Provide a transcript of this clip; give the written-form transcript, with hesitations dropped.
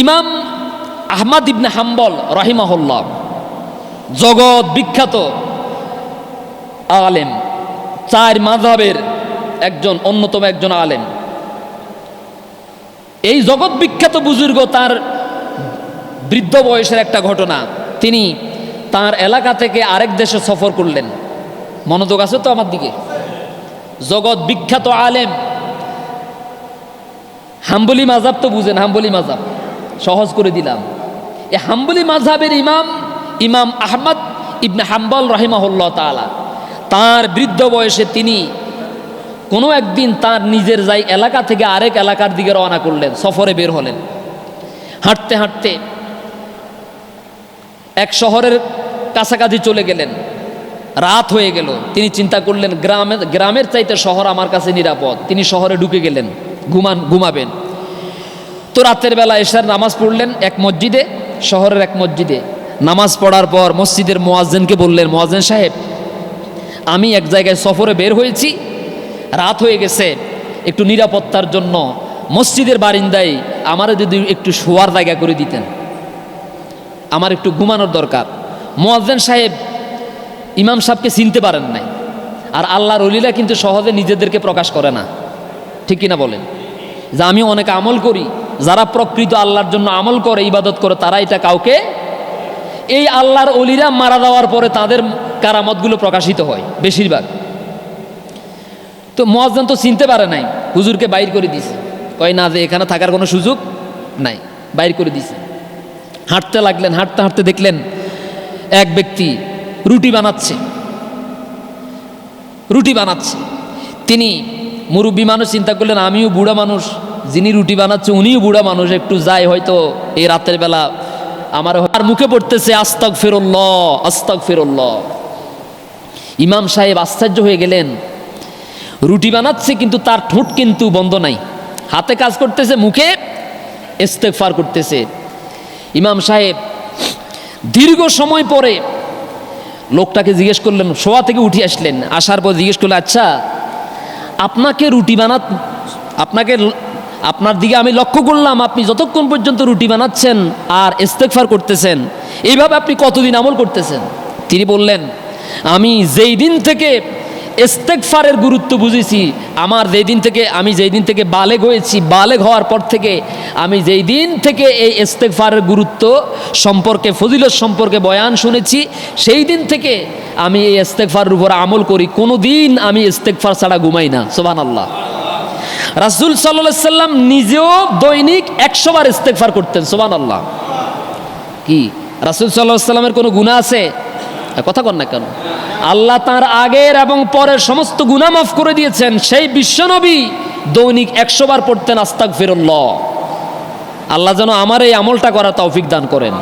ইমাম আহমদ ইবনে হাম্বল রাহিমাহুল্লাহ জগৎ বিখ্যাত আলেম, 4 মাযহাবের একজন অন্যতম একজন আলেম। এই জগৎ বিখ্যাত বুজুর্গ তার বৃদ্ধ বয়সের একটা ঘটনা, তিনি তার এলাকা থেকে আরেক দেশে সফর করলেন। মনোযোগ আছে তো আমার দিকে? জগৎ বিখ্যাত আলেম, হাম্বলি মাযহাব তো বুঝেন, হাম্বলি মাযহাব সহজ করে দিলাম। এই হাম্বলি মাযহাবের ইমাম আহমদ ইবনে হাম্বল রাহিমাহুল্লাহ তাআলা তার বৃদ্ধ বয়সে তিনি কোনো একদিন তার নিজের এলাকা থেকে আরেক এলাকার দিকে রওনা করলেন, সফরে বের হলেন। হাঁটতে হাঁটতে এক শহরের কাছাকাছি চলে গেলেন, রাত হয়ে গেল। তিনি চিন্তা করলেন গ্রামের চাইতে শহর আমার কাছে নিরাপদ। তিনি শহরে ঢুকে গেলেন ঘুমাবেন। তো রাতের বেলা এশার নামাজ পড়লেন এক মসজিদে, শহরের এক মসজিদে। নামাজ পড়ার পর মসজিদের মুয়াজ্জিনকে বললেন, মুয়াজ্জিন সাহেব, আমি এক জায়গায় সফরে বের হয়েছি, রাত হয়ে গেছে, একটু নিরাপত্তার জন্য মসজিদের বারিন্দায় আমার যদি একটু শোয়ার জায়গা করে দিতেন, আমার একটু ঘুমানোর দরকার। মুয়াজ্জিন সাহেব ইমাম সাহেবকে চিনতে পারেন নাই। আর আল্লাহর ওলিরা কিন্তু সহজে নিজেদেরকে প্রকাশ করে না, ঠিক কিনা বলেন? যে আমি অনেক আমল করি, যারা প্রকৃত আল্লাহর জন্য আমল করে, ইবাদত করে, তারা এটা কাউকে, এই আল্লাহর ওলিরা মারা যাওয়ার পরে তাদের কারামতগুলো প্রকাশিত হয় বেশিরভাগ। তো মুয়াজ্জিন তো চিনতে পারে নাই, হুজুরকে বাইর করে দিছে, কয় না যে এখানে থাকার কোনো সুযোগ নাই, বাইর করে দিছে। হাঁটতে লাগলেন, হাঁটতে হাঁটতে দেখলেন এক ব্যক্তি রুটি বানাচ্ছে। তিনি মুরব্বী মানুষ, চিন্তা করলেন আমিও বুড়া মানুষ, যিনি রুটি বানাচ্ছে উনিও বুড়া মানুষ, একটু যাই হয়তো এই রাতের বেলা আমার মুখে পড়তেছে আস্তাগফিরুল্লাহ আস্তাগফিরুল্লাহ। ইমাম সাহেব আশ্চর্য হয়ে গেলেন, রুটি বানাচ্ছে কিন্তু তার ঠোঁট কিন্তু বন্ধ নাই, হাতে কাজ করতেছে, মুখে ইস্তেগফার করতেছে। ইমাম সাহেব দীর্ঘ সময় পরে লোকটাকে জিজ্ঞেস করলেন, শোয়া থেকে উঠে আসলেন, আসার পর জিজ্ঞেস করলেন, আচ্ছা আপনার দিকে আমি লক্ষ্য করলাম, আপনি যতক্ষণ পর্যন্ত রুটি বানাচ্ছেন আর ইস্তেগফার করতেছেন, এইভাবে আপনি কতদিন আমল করতেছেন? তিনি বললেন, আমি যেই দিন থেকে ইস্তেগফারের গুরুত্ব বুঝেছি, আমি যেই দিন থেকে বালেগ হয়েছি, বালেগ হওয়ার পর থেকে আমি যেই দিন থেকে এই ইস্তেগফারের গুরুত্ব সম্পর্কে, ফজিলত সম্পর্কে বয়ান শুনেছি, সেই দিন থেকে আমি এই ইস্তেগফারের উপর আমল করি। কোনো দিন আমি ইস্তেগফার ছাড়া ঘুমাই না। সুবহানাল্লাহ। রাসূল সাল্লাল্লাহু আলাইহি সাল্লাম নিজেও দৈনিক 100 বার ইস্তেগফার করতেন। সুবহানাল্লাহ। কি রাসূল সাল্লাল্লাহু আলাইহি সাল্লামের কোনো গুনাহ আছে? কথা কন না কেন? আল্লাহ তার আগের এবং পরের সমস্ত গুনাহ মাফ করে দিয়েছেন। সেই বিশ্বনবী দৈনিক 100 বার পড়তেন আস্তাগফিরুল্লাহ। আল্লাহ যেন আমার এই আমলটা করার তৌফিক দান করেন।